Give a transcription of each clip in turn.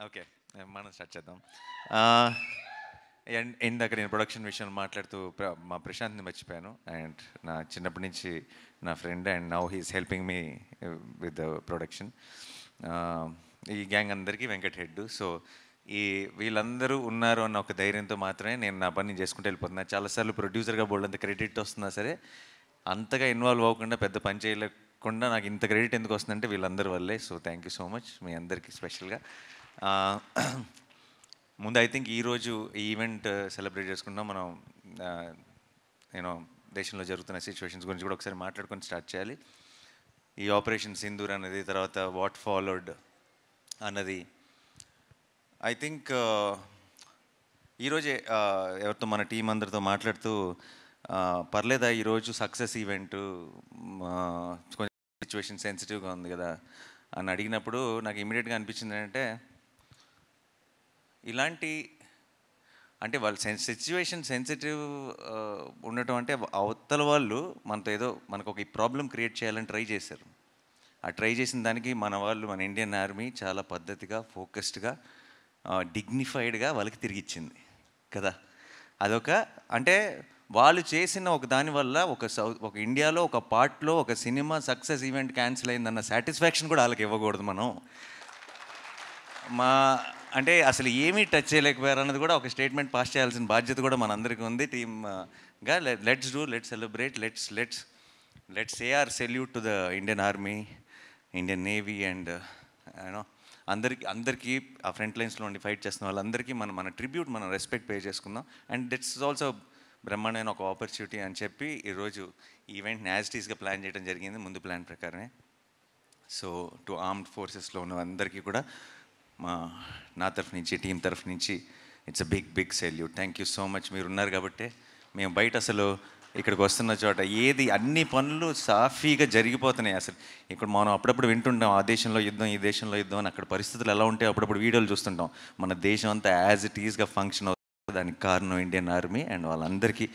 Okay. మనం start చేద్దాం. ఇందాక నేను ప్రొడక్షన్ విషయంలో మాట్లాడుతూ మా ప్రశాంత్‌ని మర్చిపోయాను. అండ్ నా చిన్నప్పటి నుంచి నా friend and now he is helping me with the production. ఈ గ్యాంగ్ అందరికీ వెంకట్ హెడ్. సో, ఈ వీళ్ళందరూ ఉన్నారు అన్న ఒక ధైర్యంతో మాత్రమే నేను నా పని చేసుకుంటూ వెళ్ళిపోతున్నా. చాలాసార్లు ప్రొడ్యూసర్‌గా బోలెడంత క్రెడిట్ వస్తున్నా సరే, అంతగా ఇన్వాల్వ్ అవ్వకుండా పెద్ద పని చేయలేకుండా నాకు ఇంత క్రెడిట్ ఎందుకు వస్తుందంటే వీళ్ళందరి వల్లే. So, thank you so much మీ అందరికీ స్పెషల్‌గా. ముందు ఐ థింక్ ఈరోజు ఈ ఈవెంట్ సెలబ్రేట్ చేసుకుంటాం మనం. నేను దేశంలో జరుగుతున్న సిచ్యువేషన్స్ గురించి కూడా ఒకసారి మాట్లాడుకొని స్టార్ట్ చేయాలి. ఈ ఆపరేషన్ సింధూర్ అన్నది, తర్వాత వాట్ ఫాలోడ్ అన్నది ఐ థింక్ ఈరోజే ఎవరితో మన టీం అందరితో మాట్లాడుతూ పర్లేదా ఈరోజు సక్సెస్ ఈవెంటు కొంచెం సిచ్యువేషన్ సెన్సిటివ్గా ఉంది కదా అని అడిగినప్పుడు నాకు ఇమీడియట్గా అనిపించింది ఏంటంటే, ఇలాంటి అంటే వాళ్ళు సిచ్యువేషన్ సెన్సిటివ్ ఉండటం అంటే అవతల వాళ్ళు మనతో ఏదో మనకు ఒక ప్రాబ్లం క్రియేట్ చేయాలని ట్రై చేశారు. ఆ ట్రై చేసిన దానికి మన వాళ్ళు, మన ఇండియన్ ఆర్మీ చాలా పద్ధతిగా, ఫోకస్డ్గా, డిగ్నిఫైడ్గా వాళ్ళకి తిరిగిచ్చింది కదా. అదొక అంటే వాళ్ళు చేసిన ఒక దానివల్ల ఒక ఇండియాలో ఒక పార్ట్లో ఒక సినిమా సక్సెస్ ఈవెంట్ క్యాన్సిల్ అయిందన్న సాటిస్ఫాక్షన్ కూడా వాళ్ళకి ఇవ్వకూడదు మనం. అంటే అసలు ఏమీ టచ్ చేయలేకపోయారు అన్నది కూడా ఒక స్టేట్మెంట్ పాస్ చేయాల్సిన బాధ్యత కూడా మనందరికీ ఉంది టీమ్గా. Let's celebrate, let's say or salute to the Indian army, Indian navy and you know అందరికీ ఆ ఫ్రంట్ లైన్స్లో ఉండి ఫైట్ చేస్తున్న వాళ్ళందరికీ మన ట్రిబ్యూట్, మనం రెస్పెక్ట్ పే చేసుకుందాం. అండ్ దిట్స్ ఆల్సో బ్రహ్మాండమైన ఒక ఆపర్చునిటీ అని చెప్పి ఈరోజు ఈవెంట్ని యాజ్ ఇట్ ఈస్గా ప్లాన్ చేయడం జరిగింది, ముందు ప్లాన్ ప్రకారమే. సో టు ఆర్మ్డ్ ఫోర్సెస్లో ఉన్న అందరికీ కూడా నా తరఫు నుంచి, టీం తరఫు నుంచి it's a big salute. Thank you so much. మీరు ఉన్నారు కాబట్టి మేము బయట అసలు ఇక్కడికి వస్తున్న చోట అన్ని పనులు సాఫీగా జరిగిపోతున్నాయి. అసలు ఇక్కడ మనం అప్పుడప్పుడు వింటుంటాం ఆ దేశంలో యుద్ధం, ఈ దేశంలో యుద్ధం అని. అక్కడ పరిస్థితులు ఎలా ఉంటే అప్పుడప్పుడు వీడియోలు చూస్తుంటాం. మన దేశం అంతా యాజ్ ఇట్ ఈస్గా ఫంక్షన్ అవుతుంది. దానికి కారణం ఇండియన్ ఆర్మీ అండ్ వాళ్ళందరికీ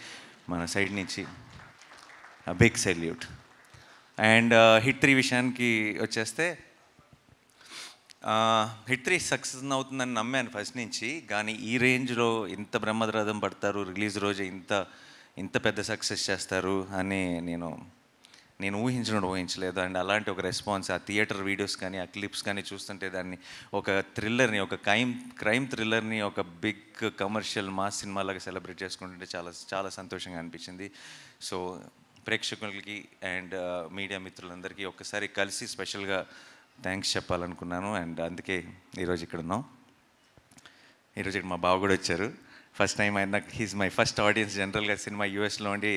మన సైడ్ నుంచి బిగ్ సెల్యూట్. అండ్ హిట్ 3 విషయానికి వచ్చేస్తే, హిట్ 3 సక్సెస్ అవుతుందని నమ్మాను ఫస్ట్ నుంచి. కానీ ఈ రేంజ్లో ఇంత బ్రహ్మరథం పడతారు, రిలీజ్ రోజే ఇంత పెద్ద సక్సెస్ చేస్తారు అని నేను ఊహించలేదు. అండ్ అలాంటి ఒక రెస్పాన్స్, ఆ థియేటర్ వీడియోస్ కానీ, ఆ క్లిప్స్ కానీ చూస్తుంటే దాన్ని ఒక థ్రిల్లర్ని, ఒక క్రైమ్ థ్రిల్లర్ని ఒక బిగ్ కమర్షియల్ మాస్ సినిమాలాగా సెలబ్రేట్ చేసుకుంటుంటే చాలా చాలా సంతోషంగా అనిపించింది. సో ప్రేక్షకులకి అండ్ మీడియా మిత్రులందరికీ ఒక్కసారి కలిసి స్పెషల్గా థ్యాంక్స్ చెప్పాలనుకున్నాను. అండ్ అందుకే ఈరోజు ఇక్కడ ఉన్నాం. ఈరోజు ఇక్కడ మా బావ కూడా వచ్చారు. ఫస్ట్ టైం ఆయన, హీజ్ మై ఫస్ట్ ఆడియన్స్. జనరల్గా సినిమా యూఎస్లో ఉండి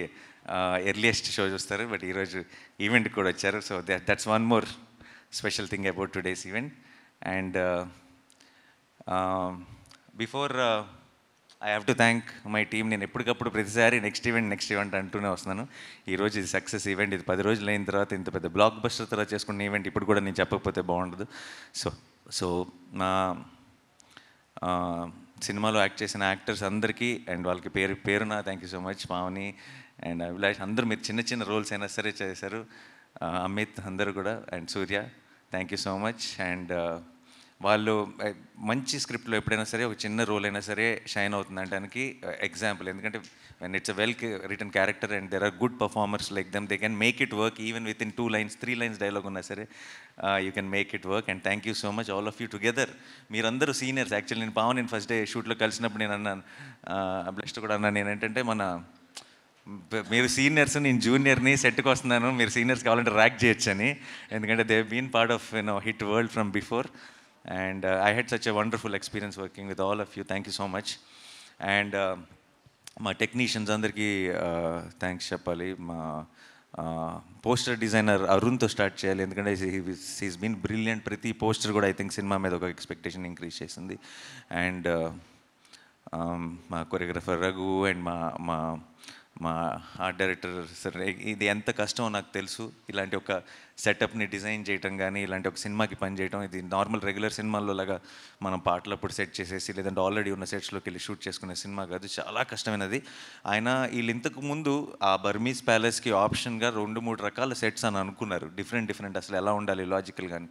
ఎర్లియస్ట్ షో చూస్తారు, బట్ ఈరోజు ఈవెంట్కి కూడా వచ్చారు. So that's one more special thing about today's event. And before I have to thank my team. నేను ఎప్పటికప్పుడు ప్రతిసారి నెక్స్ట్ ఈవెంట్ అంటూనే వస్తున్నాను. ఈరోజు ఇది సక్సెస్ ఈవెంట్. ఇది 10 రోజులు అయిన తర్వాత ఇంత పెద్ద బ్లాక్ బస్టర్ తర్వాత చేసుకున్న ఈవెంట్ ఇప్పుడు కూడా నేను చెప్పకపోతే బాగుండదు. సో నా సినిమాలో యాక్ట్ చేసిన యాక్టర్స్ అందరికీ అండ్ వాళ్ళకి పేరున thank you so much. Pavani and Abhilash అందరూ మీరు చిన్న రోల్స్ అయినా సరే చేశారు. అమిత్ అందరూ కూడా, and Surya thank you so much. And వాళ్ళు మంచి స్క్రిప్ట్లో ఎప్పుడైనా సరే ఒక చిన్న రోల్ అయినా సరే షైన్ అవుతుంది అనడానికి ఎగ్జాంపుల్. ఎందుకంటే when it's a well written character and there are good performers like them, they can make it work even with in 2 lines 3 lines dialogue ఉన్నా సరే you can make it work. And thank you so much all of you together. మీరందరూ seniors. Actually నేను first day షూట్లో కలిసినప్పుడు నేను అన్నాను, blessed కూడా అన్నాను, నేను ఏంటంటే మీరు సీనియర్స్, నేను జూనియర్ని, సెట్కి వస్తున్నాను, మీరు సీనియర్స్ కావాలంటే ర్యాక్ చేయొచ్చు అని. ఎందుకంటే they been part of hit world from before. And I had such a wonderful experience working with all of you. Thank you so much. And మా టెక్నీషియన్స్ అందరికీ థ్యాంక్స్ చెప్పాలి. మా పోస్టర్ డిజైనర్ అరుణ్తో స్టార్ట్ చేయాలి, ఎందుకంటే he's been brilliant. ప్రతి poster కూడా I think cinema మీద ఒక ఎక్స్పెక్టేషన్ ఇంక్రీజ్ చేసింది. అండ్ మా కొరియోగ్రఫర్ రఘు అండ్ మా మా ఆర్ట్ డైరెక్టర్ సార్. ఇది ఎంత కష్టమో నాకు తెలుసు. ఇలాంటి ఒక సెటప్ని డిజైన్ చేయటం కానీ, ఇలాంటి ఒక సినిమాకి పని చేయటం, ఇది నార్మల్ రెగ్యులర్ సినిమాల్లో లాగా మనం పాటలు అప్పుడు సెట్ చేసేసి లేదంటే ఆల్రెడీ ఉన్న సెట్స్లోకి వెళ్ళి షూట్ చేసుకునే సినిమా కాదు, చాలా కష్టమైనది. ఆయన వీళ్ళు ఇంతకు ముందు ఆ బర్మీస్ ప్యాలెస్కి ఆప్షన్గా 2-3 రకాల సెట్స్ అని అనుకున్నారు, డిఫరెంట్ అసలు ఎలా ఉండాలి లాజికల్ కానీ.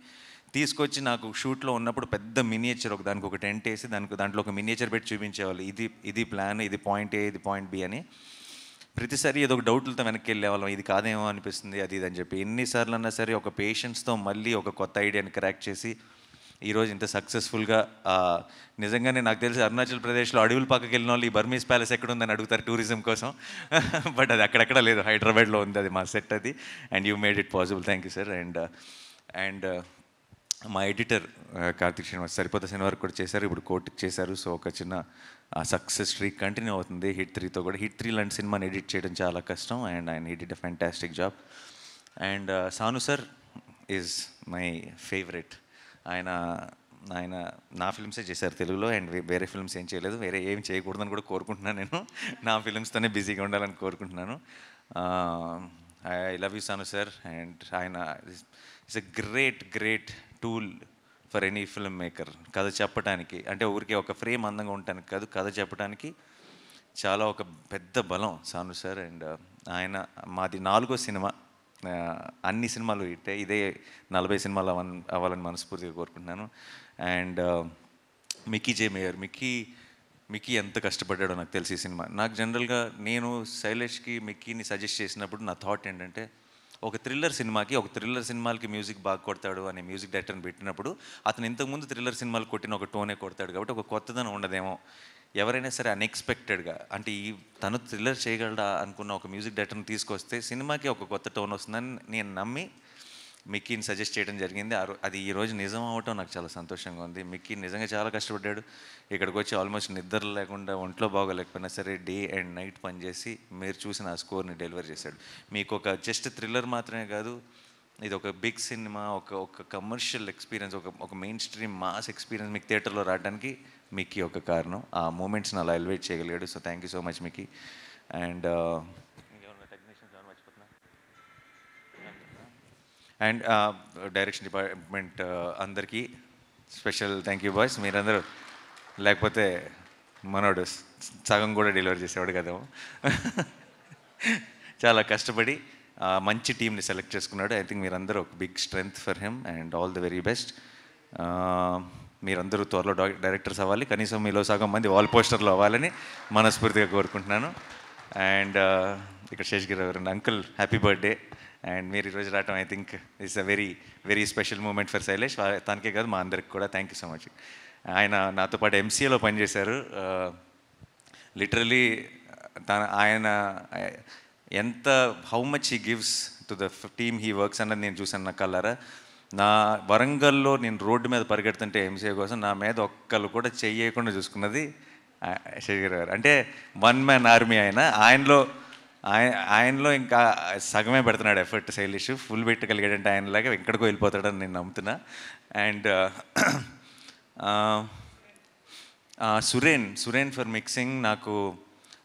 తీసుకొచ్చి నాకు షూట్లో ఉన్నప్పుడు పెద్ద మినియేచర్ దానికి ఒక టెంట్ వేసి దాంట్లో ఒక మినియేచర్ పెట్టి చూపించేవాళ్ళు, ఇది ప్లాన్, ఇది పాయింట్ ఏ, ఇది పాయింట్ బి అని. ప్రతిసారి ఏదో ఒక డౌట్లతో వెనక్కి వెళ్ళేవాళ్ళం, ఇది కాదేమో అనిపిస్తుంది అది ఇది అని చెప్పి. ఎన్నిసార్లు అన్నా సరే ఒక పేషెన్స్తో మళ్ళీ ఒక కొత్త ఐడియాని క్రాక్ చేసి ఈరోజు ఇంత సక్సెస్ఫుల్గా, నిజంగానే నాకు తెలిసి అరుణాచల్ ప్రదేశ్లో అడవుల పక్కకి వెళ్ళిన వాళ్ళు ఈ బర్మీస్ ప్యాలెస్ ఎక్కడ ఉందని అడుగుతారు టూరిజం కోసం. బట్ అది అక్కడెక్కడ లేదు, హైదరాబాద్లో ఉంది, అది మా సెట్ అది. And you made it possible, thank you sir. And మా ఎడిటర్ కార్తిక్ శ్రీనివాస్ సరిపోతే సినిమా వరకు కూడా చేశారు, ఇప్పుడు కోర్టుకి చేశారు. సో ఒక చిన్న సక్సెస్ స్ట్రీక్ కంటిన్యూ అవుతుంది హిట్ 3తో కూడా. హిట్ 3 లాంటి సినిమాని ఎడిట్ చేయడం చాలా కష్టం, అండ్ ఆయన he did a fantastic job. And Sanu sir is my favourite. ఆయన నా ఫిల్మ్సే చేశారు తెలుగులో, అండ్ వేరే ఫిల్మ్స్ ఏం చేయలేదు, వేరే ఏం చేయకూడదని కూడా కోరుకుంటున్నాను. నేను నా ఫిల్మ్స్తోనే బిజీగా ఉండాలని కోరుకుంటున్నాను. I love you Sanu sir. And ఆయన it's a great tool for any film maker. కథ చెప్పడానికి అంటే ఊరికే ఒక ఫ్రేమ్ అందంగా ఉండటానికి కాదు, కథ చెప్పడానికి చాలా ఒక పెద్ద బలం సాను సార్. అండ్ ఆయన మాది 4వ సినిమా, అన్ని సినిమాలు ఇదే 40 సినిమాలు అవ్వాలని మనస్ఫూర్తిగా కోరుకుంటున్నాను. And Mickey J mayor, Mickey ఎంత కష్టపడ్డాడో నాకు తెలిసి ఈ సినిమా. నాకు జనరల్గా నేను శైలేష్కి మిక్కీని సజెస్ట్ చేసినప్పుడు నా థాట్ ఏంటంటే, ఒక థ్రిల్లర్ సినిమాలకి మ్యూజిక్ బాగా కొడతాడు అనే మ్యూజిక్ డైరెక్టర్ని పెట్టినప్పుడు అతను ఇంతకుముందు థ్రిల్లర్ సినిమాలు కొట్టిన ఒక టోనే కొడతాడు కాబట్టి ఒక కొత్తదనం ఉండదేమో. ఎవరైనా సరే అన్ఎక్స్పెక్టెడ్గా అంటే తను థ్రిల్లర్ చేయగలడా అనుకున్న ఒక మ్యూజిక్ డైరెక్టర్ని తీసుకొస్తే సినిమాకి ఒక కొత్త టోన్ వస్తుందని నేను నమ్మి మిక్కీని సజెస్ట్ చేయడం జరిగింది. అది ఈరోజు నిజం అవ్వటం నాకు చాలా సంతోషంగా ఉంది. మిక్కీ నిజంగా చాలా కష్టపడ్డాడు. ఇక్కడికి వచ్చి ఆల్మోస్ట్ నిద్ర లేకుండా, ఒంట్లో బాగోలేకపోయినా సరే డే అండ్ నైట్ పనిచేసి మీరు చూసిన ఆ స్కోర్ని డెలివర్ చేశాడు. మీకు ఒక జస్ట్ థ్రిల్లర్ మాత్రమే కాదు, ఇది ఒక బిగ్ సినిమా, ఒక కమర్షియల్ ఎక్స్పీరియన్స్, ఒక మెయిన్ స్ట్రీమ్ మాస్ ఎక్స్పీరియన్స్ మీకు థియేటర్లో రావడానికి మిక్కీ ఒక కారణం. ఆ మూమెంట్స్ని అలా ఎలివేట్ చేయగలిగాడు. So thank you so much Mickey. And and direction department అందరికీ స్పెషల్ థ్యాంక్ యూ బాయ్స్. మీరందరూ లేకపోతే మనోడు సగం కూడా డెలివరీ చేసేవాడు కదేమో. చాలా కష్టపడి మంచి టీంని సెలెక్ట్ చేసుకున్నాడు. ఐ థింక్ మీరందరూ ఒక big strength for him and all the very best. మీరందరూ త్వరలో డైరెక్టర్స్ అవ్వాలి, కనీసం మీలో సగం మంది వాల్ పోస్టర్లో అవ్వాలని మనస్ఫూర్తిగా కోరుకుంటున్నాను. అండ్ ఇక్కడ శేషగిరి గారు అంకుల్ హ్యాపీ బర్త్డే. అండ్ మీరు ఈరోజు రావటం I think it's a very special moment for Shailesh. తనకే కాదు మా అందరికి కూడా థ్యాంక్ యూ సో మచ్. ఆయన నాతో పాటు ఎంసీఏలో పనిచేశారు. లిటరలీ ఆయన ఎంత how much he gives to the team he works అన్నది నేను చూసాను నా కళ్ళారా. నా వరంగల్లో నేను రోడ్డు మీద పరిగెడుతుంటే ఎంసీఏ కోసం నా మీద ఒక్కళ్ళు కూడా చెయ్యకుండా చూసుకున్నది శేషగిరి గారు. అంటే 1 మ్యాన్ ఆర్మీ ఆయనలో ఇంకా సగమే పెడుతున్నాడు ఎఫర్ట్ శైలేష్. ఫుల్ పెట్టగలిగాడంటే ఆయనలాగా ఎక్కడికో వెళ్ళిపోతాడని నేను నమ్ముతున్నా. And Suren for mixing. నాకు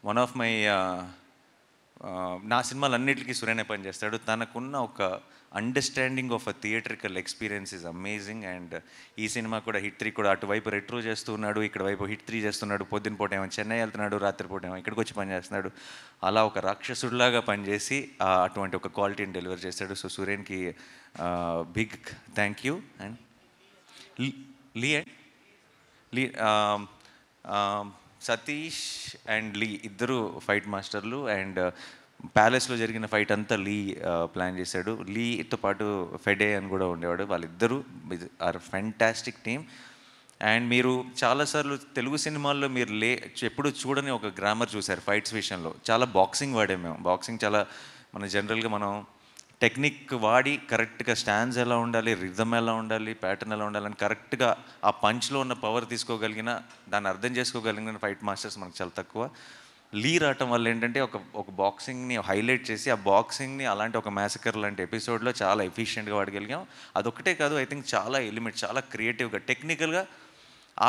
వన్ ఆఫ్ మై నా సినిమాలన్నిటికీ సురేనే పనిచేస్తాడు. తనకున్న ఒక understanding of a theatrical experience is amazing. And ఈ సినిమా కూడా హిట్ 3 కూడా అటువైపు రెట్రో చేస్తున్నాడు, ఇక్కడ వైపు హిట్ 3 చేస్తున్నాడు. పొద్దున పూట ఏమో చెన్నై వెళ్తున్నాడు, రాత్రిపూట ఏమో ఇక్కడికి వచ్చి పనిచేస్తున్నాడు. అలా ఒక రాక్షసుడిలాగా పనిచేసి అటువంటి ఒక క్వాలిటీని డెలివర్ చేశాడు. సో సురేన్కి big thank you. And Lee Satish and Lee ఇద్దరు ఫైట్ మాస్టర్లు. అండ్ ప్యాలెస్లో జరిగిన ఫైట్ అంతా లీ ప్లాన్ చేశాడు. లీతో పాటు ఫెడే అని కూడా ఉండేవాడు. వాళ్ళిద్దరూ ఆర్ ఫ్యాంటాస్టిక్ టీమ్. అండ్ మీరు చాలాసార్లు తెలుగు సినిమాల్లో మీరు ఎప్పుడు చూడని ఒక గ్రామర్ చూశారు ఫైట్స్ విషయంలో. చాలా బాక్సింగ్ వాడాము మేము. బాక్సింగ్ చాలా జనరల్గా మనం టెక్నిక్ వాడి కరెక్ట్గా స్టాండ్స్ ఎలా ఉండాలి, రిథమ్ ఎలా ఉండాలి, ప్యాటర్న్ ఎలా ఉండాలని కరెక్ట్గా ఆ పంచ్లో ఉన్న పవర్ తీసుకోగలిగిన, దాన్ని అర్థం చేసుకోగలిగిన ఫైట్ మాస్టర్స్ మనకు చాలా తక్కువ. లీ రావటం వల్ల ఏంటంటే ఒక బాక్సింగ్ని హైలైట్ చేసి ఆ బాక్సింగ్ని అలాంటి ఒక మ్యాసకర్ లాంటి ఎపిసోడ్లో చాలా ఎఫిషియెంట్గా వాడగలిగాం. అదొక్కటే కాదు, ఐ థింక్ చాలా ఎలిమెంట్, చాలా క్రియేటివ్గా, టెక్నికల్గా.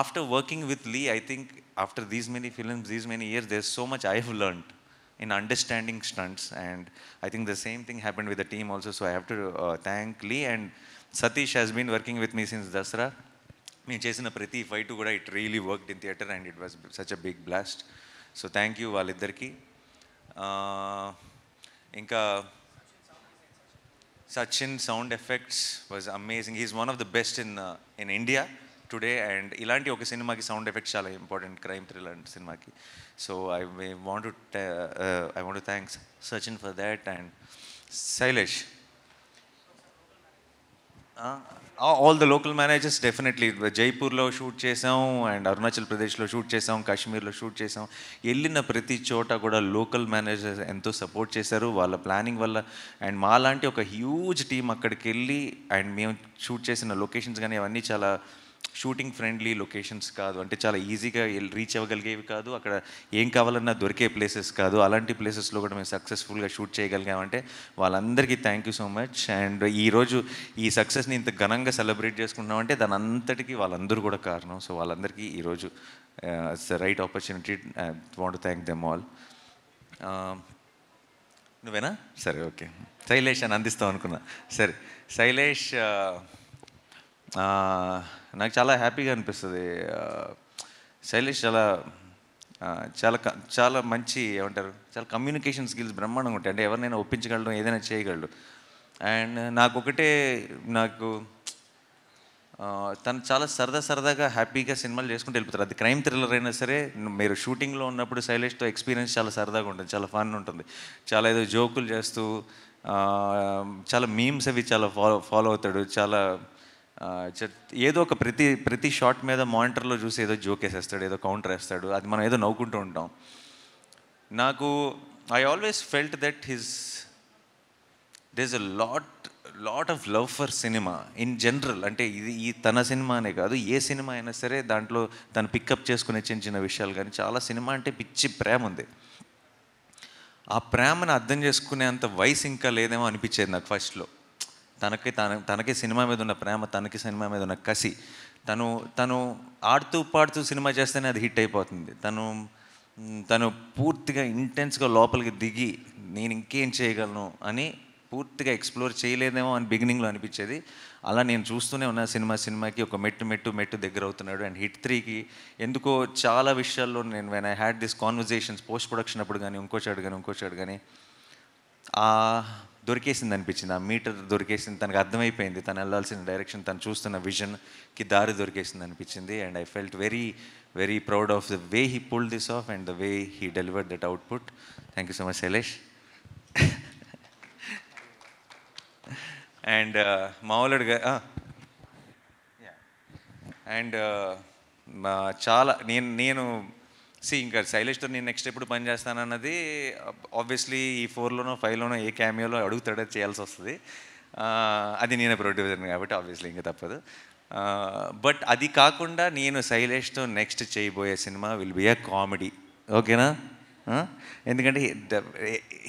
After working with Lee, I think after these many films, these many years, there so much I have learned in understanding stunts, and I think the same thing happened with the team also. So I have to thank Lee. And Satish has been working with me since Dasra. నేను చేసిన ప్రతి fight కూడా it really worked in theatre and it was such a big blast. So thank you వాళ్ళిద్దరికీ. ఇంకా Sachin sound effects was amazing. He's one of the best in India today, and ఇలాంటి ఒక సినిమాకి sound effects చాలా important, crime thriller సినిమాకి. So I want to thank Sachin for that, and Sailesh. All the local managers definitely. జైపూర్లో shoot చేసాం, and Arunachal ప్రదేశ్లో shoot చేసాం, కాశ్మీర్లో షూట్ చేసాం. వెళ్ళిన ప్రతి చోట కూడా లోకల్ మేనేజర్స్ ఎంతో సపోర్ట్ చేశారు వాళ్ళ ప్లానింగ్ వల్ల. అండ్ మాలాంటి ఒక హ్యూజ్ టీం అక్కడికి వెళ్ళి, అండ్ మేము షూట్ చేసిన లొకేషన్స్ కానీ అవన్నీ చాలా షూటింగ్ ఫ్రెండ్లీ లొకేషన్స్ కాదు, అంటే చాలా ఈజీగా రీచ్ అవ్వగలిగేవి కాదు, అక్కడ ఏం కావాలన్నా దొరికే ప్లేసెస్ కాదు. అలాంటి ప్లేసెస్లో కూడా మేము సక్సెస్ఫుల్గా షూట్ చేయగలిగామంటే వాళ్ళందరికీ thank you so much. And ఈరోజు ఈ సక్సెస్ని ఇంత ఘనంగా సెలబ్రేట్ చేసుకుంటున్నామంటే దాని అంతటికీ వాళ్ళందరూ కూడా కారణం. సో వాళ్ళందరికీ ఈరోజు it's the right opportunity. I want to thank them all. నువ్వేనా? సరే, ఓకే. శైలేష్ అని అందిస్తాం అనుకున్నా. సరే, శైలేష్ నాకు చాలా హ్యాపీగా అనిపిస్తుంది. శైలేష్ చాలా చాలా చాలా మంచి, ఏమంటారు, చాలా కమ్యూనికేషన్ స్కిల్స్ బ్రహ్మాండంగా ఉంటాయి. అంటే ఎవరినైనా ఒప్పించగలడు, ఏదైనా చేయగలడు. అండ్ నాకు తను చాలా సరదాగా హ్యాపీగా సినిమాలు చేసుకుంటూ వెళ్ళిపోతారు. అది క్రైమ్ థ్రిల్లర్ అయినా సరే, మీరు షూటింగ్లో ఉన్నప్పుడు శైలేష్తో ఎక్స్పీరియన్స్ చాలా సరదాగా ఉంటుంది, చాలా ఫన్ ఉంటుంది. చాలా ఏదో జోకులు చేస్తూ చాలా మీమ్స్ అవి చాలా ఫాలో అవుతాడు. చాలా ఏదో ఒక ప్రతి షాట్ మీద మానిటర్లో చూసి ఏదో జోక్ వేసేస్తాడు, ఏదో కౌంటర్ వేస్తాడు, అది మనం ఏదో నవ్వుకుంటూ ఉంటాం. I always felt that there is a lot of love for cinema in general. అంటే ఈ తన సినిమా అనే కాదు, ఏ సినిమా అయినా సరే దాంట్లో తను పికప్ చేసుకునే చిన్న విషయాలు కానీ చాలా సినిమా అంటే పిచ్చి ప్రేమ ఉంది. ఆ ప్రేమను అర్థం చేసుకునేంత వయసు ఇంకా లేదేమో అనిపించేది నాకు ఫస్ట్లో. తనకి సినిమా మీద ఉన్న ప్రేమ, తనకి సినిమా మీద ఉన్న కసి, తను ఆడుతూ పాడుతూ సినిమా చేస్తేనే అది హిట్ అయిపోతుంది. తను పూర్తిగా ఇంటెన్స్గా లోపలికి దిగి నేను ఇంకేం చేయగలను అని పూర్తిగా ఎక్స్ప్లోర్ చేయలేదేమో అని బిగినింగ్లో అనిపించేది. అలా నేను చూస్తూనే ఉన్న సినిమాకి ఒక మెట్టు దగ్గర అవుతున్నాడు. అండ్ హిట్ 3కి ఎందుకో చాలా విషయాల్లో నేను when I had this conversations post production అప్పుడు కానీ ఇంకోచాడు కానీ దొరికేసింది అనిపించింది. ఆ మీటర్ దొరికేసింది, తనకు అర్థమైపోయింది తను వెళ్ళాల్సిన డైరెక్షన్, తను చూస్తున్న విజన్కి దారి దొరికేసింది అనిపించింది. And I felt very very proud of the way he pulled this of and the way he delivered that output. Thank you so much Shailesh. And మామూలుగా అండ్ చాలా నేను ఇంకా శైలేష్తో నేను నెక్స్ట్ ఎప్పుడు పని చేస్తానన్నది ఆబ్వియస్లీ ఈ 4లోనో 5లోనో ఏ క్యామియోలో అడుగుతాడో చేయాల్సి వస్తుంది. అది నేనే ప్రొడ్యూసర్ని కాబట్టి ఆబ్వియస్లీ ఇంకా తప్పదు. బట్ అది కాకుండా నేను శైలేష్తో నెక్స్ట్ చేయబోయే cinema will be a comedy. ఓకేనా? ఎందుకంటే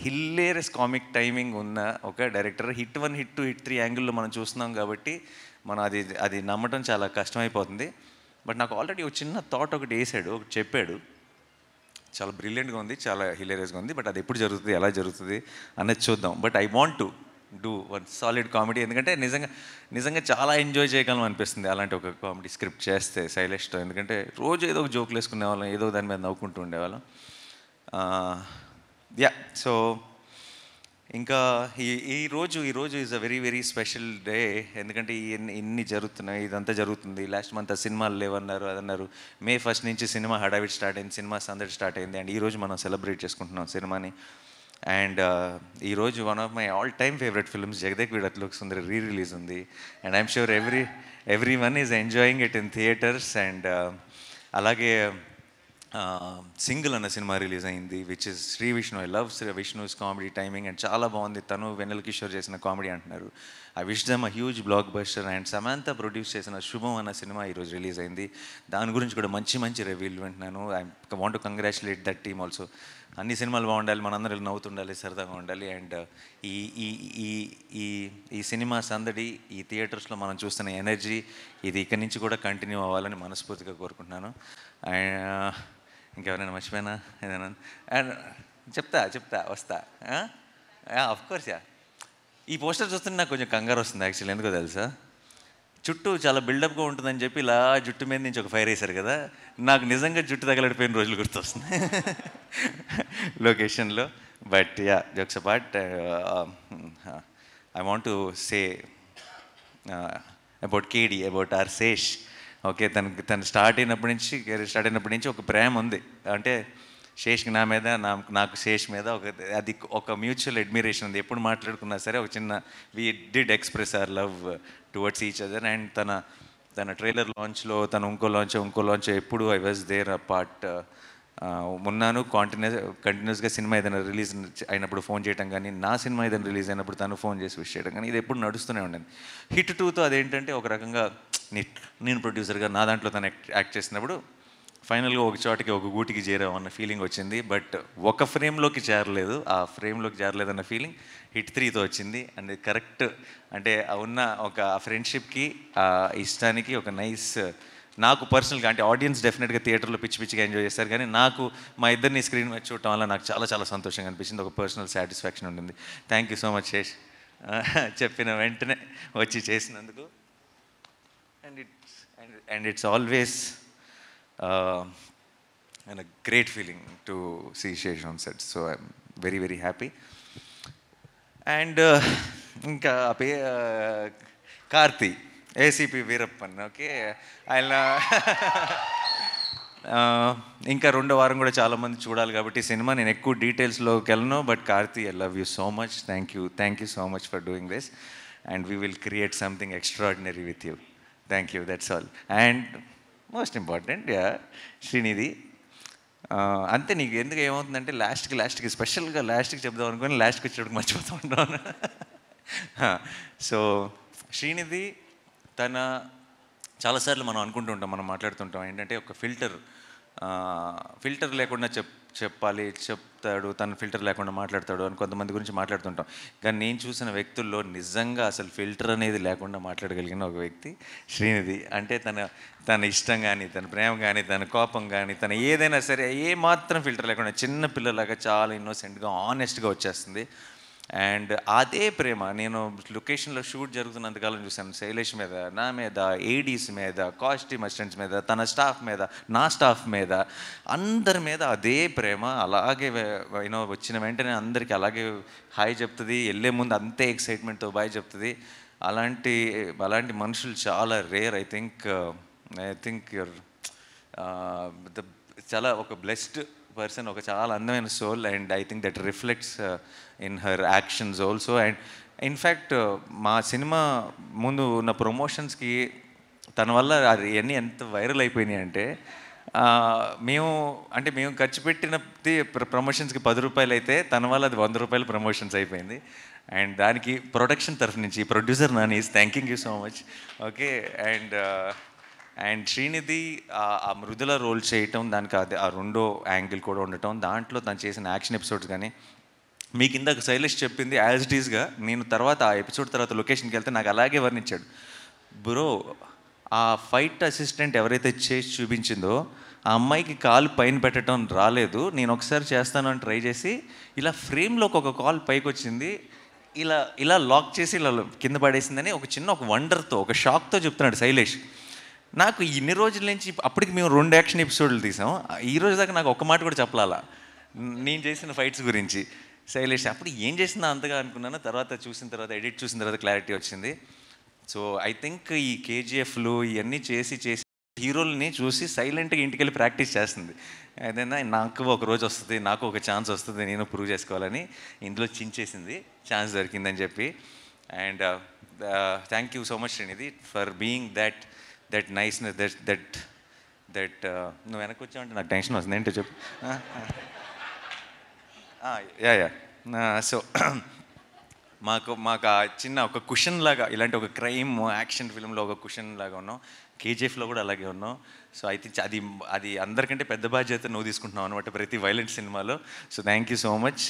హిల్లేరియస్ కామిక్ టైమింగ్ ఉన్న ఒక డైరెక్టర్. హిట్ 1, హిట్ 2, హిట్ 3 యాంగిల్లో మనం చూస్తున్నాం కాబట్టి మనం అది నమ్మటం చాలా కష్టమైపోతుంది. బట్ నాకు ఆల్రెడీ ఒక చిన్న థాట్ ఒకటి చెప్పాడు, చాలా బ్రిలియంట్గా ఉంది, చాలా హిలేరియస్గా ఉంది. బట్ అది ఎప్పుడు జరుగుతుంది, ఎలా జరుగుతుంది అన్నది చూద్దాం. But I want to do one solid comedy, ఎందుకంటే నిజంగా చాలా ఎంజాయ్ చేయగలం అనిపిస్తుంది అలాంటి ఒక కామెడీ స్క్రిప్ట్ చేస్తే శైలేష్తో. ఎందుకంటే రోజు ఏదో ఒక జోకులు వేసుకునేవాళ్ళం, ఏదో దాని మీద నవ్వుకుంటూ ఉండేవాళ్ళం. సో ఇంకా ఈరోజు is a very very special day. ఎందుకంటే ఇన్ని జరుగుతున్నాయి, ఇదంతా జరుగుతుంది. లాస్ట్ మంత్ సినిమాలు లేవన్నారు, అదన్నారు. May 1 నుంచి సినిమా హడావిడి స్టార్ట్ అయింది, సినిమా సందడి స్టార్ట్ అయింది. అండ్ ఈరోజు మనం సెలబ్రేట్ చేసుకుంటున్నాం సినిమాని. అండ్ ఈరోజు one of my all time favourite films Jagadek Veedu Athiloka Sundari release ఉంది. And I'm sure everyone is enjoying it in theatres. And అలాగే సింగిల్ అన్న సినిమా రిలీజ్ అయింది, which is Sri Vishnu. I love Sri Vishnu's comedy timing and చాలా బాగుంది. తను వెన్నెల కిషోర్ చేసిన కామెడీ అంటున్నారు. I wish them a huge blockbuster. And Samantha produce చేసిన శుభం అన్న సినిమా ఈరోజు రిలీజ్ అయింది. దాని గురించి కూడా మంచి రివ్యూలు వింటున్నాను. I want to congratulate that team also. అన్ని సినిమాలు బాగుండాలి, మనందరూ నవ్వుతుండాలి, సరదాగా ఉండాలి. అండ్ ఈ సినిమా సందడి, ఈ థియేటర్స్లో మనం చూస్తున్న ఎనర్జీ, ఇది ఇక్కడి నుంచి కూడా కంటిన్యూ అవ్వాలని మనస్ఫూర్తిగా కోరుకుంటున్నాను. అండ్ ఇంకెవరైనా మర్చిపోయినా ఏదైనా చెప్తా వస్తా. అఫ్కోర్స్ ఈ పోస్టర్ చూస్తుంటే నాకు కొంచెం కంగారు వస్తుంది యాక్చువల్లీ. ఎందుకో తెలుసా, చుట్టూ చాలా బిల్డప్గా ఉంటుందని చెప్పి ఇలా జుట్టు మీద నుంచి ఒక ఫైర్ వేశారు కదా, నాకు నిజంగా జుట్టు తగలడిపోయిన రోజులు గుర్తొస్తుంది లొకేషన్లో. But jokes apart, I want to say about Kedi, about our Sesh. Okay, తను స్టార్ట్ అయినప్పటి నుంచి ఒక ప్రేమ ఉంది. అంటే శేష్కి నా మీద, నాకు శేష్ మీద ఒక మ్యూచువల్ అడ్మిరేషన్ ఉంది. ఎప్పుడు మాట్లాడుకున్నా సరే ఒక చిన్న we did express our love towards each other. And తన ట్రైలర్ లాంచ్లో, తన ఇంకో లాంచ్ ఎప్పుడు I was there a part ఉన్నాను. కంటిన్యూస్గా సినిమా ఏదైనా రిలీజ్ అయినప్పుడు ఫోన్ చేయడం కానీ, నా సినిమా ఏదైనా రిలీజ్ అయినప్పుడు తను ఫోన్ చేసి విష్ చేయడం కానీ, ఇది ఎప్పుడు నడుస్తూనే ఉండండి. హిట్ 2తో అదేంటంటే ఒక రకంగా నేను ప్రొడ్యూసర్గా నా దాంట్లో తను యాక్ట్ చేసినప్పుడు ఫైనల్గా ఒక చోటకి, ఒక గూటికి చేరామన్న ఫీలింగ్ వచ్చింది. బట్ ఒక ఫ్రేమ్లోకి చేరలేదు, ఆ ఫ్రేమ్లోకి చేరలేదన్న ఫీలింగ్ హిట్ 3తో వచ్చింది. అండ్ కరెక్ట్ అంటే ఉన్న ఒక ఫ్రెండ్షిప్కి, ఆ ఇష్టానికి ఒక నైస్, నాకు పర్సనల్గా అంటే ఆడియన్స్ డెఫినెట్గా థియేటర్లో పిచ్చిగా ఎంజాయ్ చేస్తారు, కానీ నాకు మా ఇద్దరిని స్క్రీన్ మీద చూడటం వల్ల నాకు చాలా చాలా సంతోషంగా అనిపించింది. ఒక పర్సనల్ సాటిస్ఫాక్షన్ ఉంటుంది. Thank you so much Sesh, చెప్పిన వెంటనే వచ్చి చేసినందుకు. And it's always and a great feeling to see Shesh on set, so I'm very very happy. And ఇంకా కార్తీ, ఏసీపీ వీరప్పన్. ఓకే, ఆయన ఇంకా 2వ వారం కూడా చాలామంది చూడాలి కాబట్టి సినిమా నేను ఎక్కువ డీటెయిల్స్లోకి వెళ్ళను. But Karthi, I love you so much. Thank you so much for doing this, and we will create something extraordinary with you. Thank you, that's all. And most important Srinidhi, అంతే. నీకు ఎందుకు ఏమవుతుందంటే లాస్ట్కి స్పెషల్గా లాస్ట్కి చెప్దాం అనుకుని లాస్ట్కి వచ్చేటప్పుడు మర్చిపోతూ ఉంటాను. సో శ్రీనిధి చాలాసార్లు మనం అనుకుంటూ ఉంటాం, మనం మాట్లాడుతుంటాం ఏంటంటే ఒక ఫిల్టర్ లేకుండా చెప్తాడు, తను ఫిల్టర్ లేకుండా మాట్లాడతాడు అని కొంతమంది గురించి మాట్లాడుతుంటాం. కానీ నేను చూసిన వ్యక్తుల్లో నిజంగా అసలు ఫిల్టర్ అనేది లేకుండా మాట్లాడగలిగిన ఒక వ్యక్తి శ్రీనిధి. అంటే తన ఇష్టం కానీ, తన ప్రేమ కానీ, తన కోపం కానీ, తన ఏదైనా సరే ఏ మాత్రం ఫిల్టర్ లేకుండా చిన్న పిల్లలాగా చాలా ఇన్నోసెంట్గా ఆనెస్ట్గా వచ్చేస్తుంది. అండ్ అదే ప్రేమ నేను లొకేషన్లో షూట్ జరుగుతున్నంతకాలం చూశాను. శైలేష్ మీద, నా మీద, ఏడీస్ మీద, కాస్ట్యూమ్ అసిస్టెంట్స్ మీద, తన స్టాఫ్ మీద, నా స్టాఫ్ మీద, అందరి మీద అదే ప్రేమ. అలాగే వచ్చిన వెంటనే అందరికీ అలాగే హాయ్ చెప్తుంది, వెళ్ళే ముందు అంతే ఎక్సైట్మెంట్తో బాయ్ చెప్తుంది. అలాంటి మనుషులు చాలా రేర్. ఐ థింక్ యూర్ చాలా ఒక బ్లెస్డ్ పర్సన్, ఒక చాలా అందమైన soul. And I think that reflects in her actions also. And in fact మా సినిమా ముందు ఉన్న ప్రమోషన్స్కి తన వల్ల అది అన్నీ ఎంత వైరల్ అయిపోయినాయి అంటే, మేము ఖర్చు పెట్టినది ప్రమోషన్స్కి 10 రూపాయలు అయితే తన వల్ల అది 100 రూపాయలు ప్రమోషన్స్ అయిపోయింది. అండ్ దానికి ప్రొడక్షన్ తరఫు నుంచి producer Nani is thanking you so much. Okay, and Srinidhi ఆ మృదుల రోల్ చేయటం, దానికి ఆ 2వ యాంగిల్ కూడా ఉండటం, దాంట్లో తను చేసిన యాక్షన్ ఎపిసోడ్స్ కానీ, మీకు ఇందాక శైలేష్ చెప్పింది యాజ్ ఇట్ ఈస్గా నేను తర్వాత ఆ ఎపిసోడ్ తర్వాత లొకేషన్కి వెళ్తే నాకు అలాగే వర్ణించాడు. బ్రో, ఆ ఫైట్ అసిస్టెంట్ ఎవరైతే చేసి చూపించిందో ఆ అమ్మాయికి కాలు పైన పెట్టడం రాలేదు, నేను ఒకసారి చేస్తాను అని ట్రై చేసి ఇలా ఫ్రేమ్లోకి ఒక కాల్ పైకి వచ్చింది, ఇలా లాక్ చేసి ఇలా కింద పడేసిందని ఒక వండర్తో, ఒక షాక్తో చెప్తున్నాడు శైలేష్. నాకు ఇన్ని రోజుల నుంచి అప్పటికి మేము 2 యాక్షన్ ఎపిసోడ్లు తీసాం, ఈ రోజు దాకా నాకు ఒక్క మాట కూడా చెప్పాలా నేను చేసిన ఫైట్స్ గురించి. శైలేష్ అప్పుడు ఏం చేసిందా అంతగా అనుకున్నాను, తర్వాత ఎడిట్ చూసిన తర్వాత క్లారిటీ వచ్చింది. సో ఐ థింక్ ఈ కేజీఎఫ్లు ఇవన్నీ చేసి హీరోల్ని చూసి సైలెంట్గా ఇంటికి వెళ్ళి ప్రాక్టీస్ చేస్తుంది. ఏదైనా నాకు ఒక రోజు వస్తుంది, నాకు ఒక ఛాన్స్ వస్తుంది, నేను ప్రూవ్ చేసుకోవాలని ఇందులో చించేసింది, ఛాన్స్ దొరికిందని చెప్పి. And thank you so much Srinidhi for being that niceness, that నువ్వు వెనక్కి వచ్చావంటే నాకు టెన్షన్ వస్తుంది. ఏంటో చెప్పు. సో మాకు ఆ చిన్న ఒక కుషన్ లాగా, ఇలాంటి ఒక క్రైమ్ యాక్షన్ ఫిల్మ్లో ఒక కుషన్ లాగా ఉన్నాం, కేజీఎఫ్లో కూడా అలాగే ఉన్నాం. సో ఐ థింక్ అది అందరికంటే పెద్ద బాధ్యత నువ్వు తీసుకుంటున్నావు అనమాట ప్రతి వైలెంట్ సినిమాలో. So thank you so much.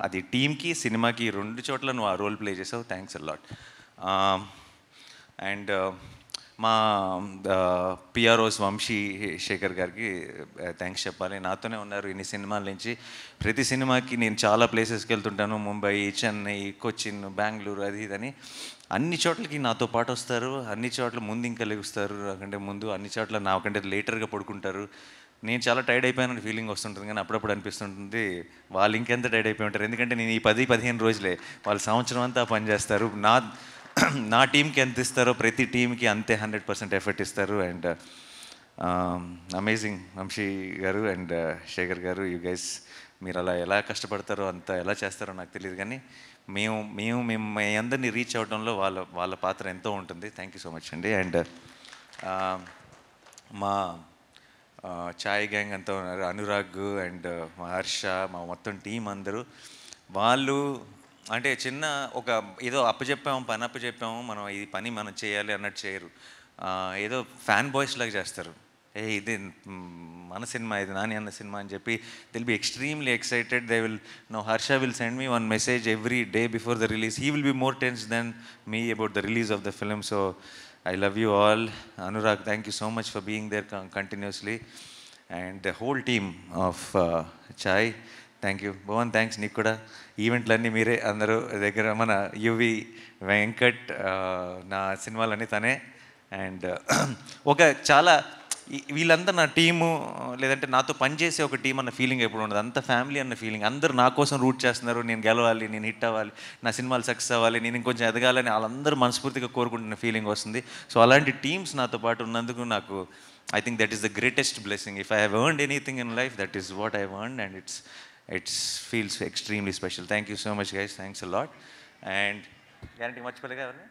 అది టీమ్కి, సినిమాకి 2 చోట్ల నువ్వు ఆ రోల్ ప్లే చేసావు. Thanks a lot. అండ్ మా పిఆర్ఓస్ వంశీ శేఖర్ గారికి థ్యాంక్స్ చెప్పాలి. నాతోనే ఉన్నారు ఇన్ని సినిమాల నుంచి. ప్రతి సినిమాకి నేను చాలా ప్లేసెస్కి వెళ్తుంటాను, ముంబై, చెన్నై, కొచ్చిన్, బెంగళూరు, అది ఇదని అన్ని చోట్లకి నాతో పాటు వస్తారు. అన్ని చోట్ల ముందు ఇంకా లెగుస్తారు, నాకంటే ముందు. అన్ని చోట్ల నాకంటే లేటర్గా పడుకుంటారు. నేను చాలా టైర్డ్ అయిపోయానని ఫీలింగ్ వస్తుంటుంది, కానీ అప్పుడప్పుడు అనిపిస్తుంటుంది వాళ్ళు ఇంకెంత టైర్డ్ అయిపోయి ఉంటారు. ఎందుకంటే నేను ఈ 10-15 రోజులే, వాళ్ళు సంవత్సరం అంతా పనిచేస్తారు. నా టీంకి ఎంత ఇస్తారో ప్రతి టీంకి అంతే 100% ఎఫర్ట్ ఇస్తారు. అండ్ అమేజింగ్ వంశీ గారు అండ్ శేఖర్ గారు, యూ గైస్, మీరు అలా ఎలా కష్టపడతారో అంత ఎలా చేస్తారో నాకు తెలియదు, కానీ మేము మీ అందరినీ రీచ్ అవ్వడంలో వాళ్ళ పాత్ర ఎంతో ఉంటుంది. థ్యాంక్ యూ సో మచ్ అండి. అండ్ మా ఛాయ్ గ్యాంగ్ అంతా ఉన్నారు, అనురాగ్ అండ్ మా హర్ష, మా మొత్తం టీం అందరూ, వాళ్ళు అంటే చిన్న ఒక ఏదో పని అప్పచెప్పాము, మనం ఈ పని మనం చేయాలి అన్నట్టు చేయరు. ఏదో ఫ్యాన్ బాయ్స్ లాగా చేస్తారు. ఇది మన సినిమా, ఇది నాని అన్న సినిమా అని చెప్పి they'll be extremely excited. They will know Harsha will send me one message every day before the release. He will be more tense than me about the release of the film. So I love you all. Anurag, thank you so much for being there continuously. And the whole team of Chai, thank you. Bhavan, thanks నీకు కూడా. ఈవెంట్లన్నీ మీరే అందరూ దగ్గర, మన UV Venkat నా సినిమాలన్నీ తనే. And ఒక చాలా వీళ్ళంతా నా టీము, లేదంటే నాతో పనిచేసే ఒక టీం అన్న ఫీలింగ్ ఎప్పుడు ఉండదు. అంత ఫ్యామిలీ అన్న ఫీలింగ్. అందరూ నా కోసం రూట్ చేస్తున్నారు, నేను గెలవాలి, నేను హిట్ అవ్వాలి, నా సినిమాలు సక్సెస్ అవ్వాలి, నేను ఇంకొంచెం ఎదగాలని వాళ్ళందరూ మనస్ఫూర్తిగా కోరుకుంటున్న ఫీలింగ్ వస్తుంది. సో అలాంటి టీమ్స్ నాతో పాటు ఉన్నందుకు నాకు I think that is the greatest blessing. If I have earned anything in life, that is what I have earned, and it's feels extremely special. Thank you so much guys, thanks a lot. And guarantee మర్చిపోలేగా ఎవరిని?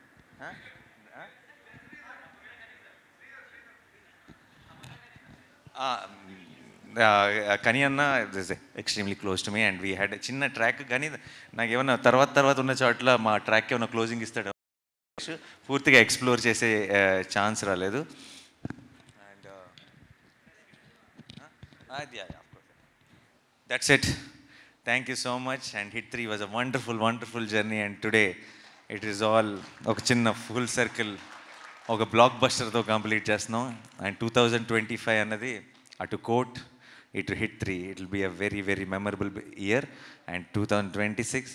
Kani anna is extremely close to me, and we had చిన్న track. కానీ నాకు ఏమన్నా తర్వాత ఉన్న చోట్ల మా ట్రాక్ ఏమైనా క్లోజింగ్ ఇస్తాడు, పూర్తిగా ఎక్స్ప్లోర్ చేసే ఛాన్స్ రాలేదు. And that's it. Thank you so much. And hit 3 was a wonderful journey, and today it is all ఒక చిన్న ఫుల్ సర్కిల్, ఒక బ్లాక్ బస్టర్తో కంప్లీట్ చేస్తున్నాం. అండ్ 2025 అన్నది అటు కోట్, ఇటు hit 3, it will be a very memorable year. And 2026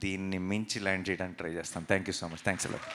దీన్ని మించి ల్యాండ్ చేయడానికి ట్రై చేస్తాం. Thank you so much. Thanks అలా.